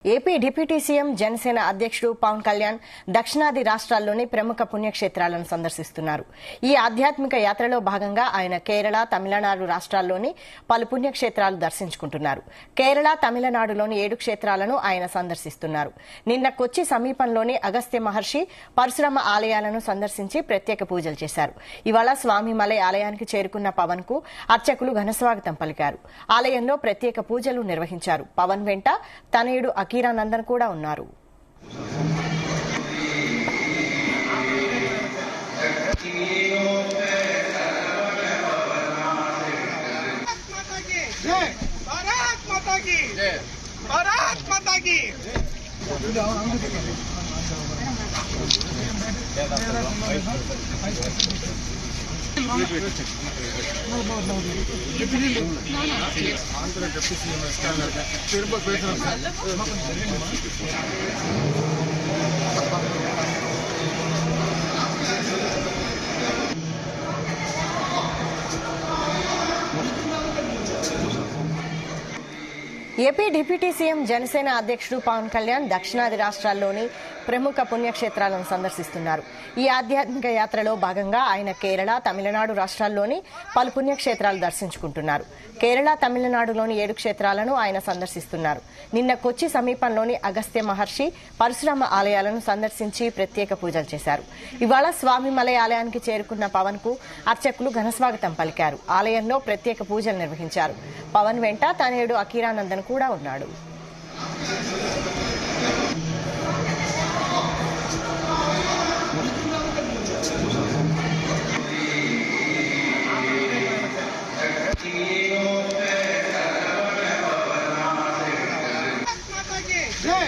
AP deputy CM Janasena అధ్యక్షుడు పవన్ కళ్యాణ్ దక్షిణాది రాష్ట్రాల్లోని ప్రముఖ పుణ్యక్షేత్రాలను సందర్శిస్తున్నారు. ఈ ఆధ్యాత్మిక యాత్రలో భాగంగా ఆయన కేరళ, తమిళనాడు రాష్ట్రాల్లోని పలు పుణ్యక్షేత్రాలు దర్శించుకుంటున్నారు. కేరళ, తమిళనాడులోని 7 క్షేత్రాలను ఆయన సందర్శిస్తున్నారు. నిన్న కొచ్చి సమీపంలోని అగస్త్య మహర్షి, పరశురామ ఆలయాలను సందర్శించి ప్రత్యేక పూజలు చేశారు. ఇవాళ స్వామిమలై ఆలయానికి చేరుకున్న పవన్ కు అర్చకులు ఘనస్వాగతం పలికారు. ఆలయంలో ప్రత్యేక పూజలు నిర్వహించారు. పవన్ వెంట తనయుడు అకీరానందన్ కూడా ఉన్నారు. ఏపీ డిప్యూటీ సీఎం జనసేన అధ్యక్షుడు పవన్ కళ్యాణ్ దక్షిణాది రాష్ట్రాల్లోని ప్రముఖ పుణ్యక్షేత్రాలను సందర్శిస్తున్నారు. ఈ ఆధ్యాత్మిక యాత్రలో భాగంగా ఆయన కేరళ, తమిళనాడు రాష్ట్రాల్లోని పలు పుణ్యక్షేత్రాలు దర్శించుకుంటున్నారు. కేరళ, తమిళనాడులోని 7 క్షేత్రాలను ఆయన సందర్శిస్తున్నారు. నిన్న కొచ్చి సమీపంలోని అగస్త్య మహర్షి, పరశురామ ఆలయాలను సందర్శించి ప్రత్యేక పూజలు చేశారు. ఇవాళ స్వామిమలై ఆలయానికి చేరుకున్న పవన్ కు అర్చకులు ఘనస్వాగతం పలికారు. ఆలయంలో ప్రత్యేక పూజలు నిర్వహించారు. పవన్ వెంట తనయుడు అకీరానందన్ కూడా ఉన్నాడు. No.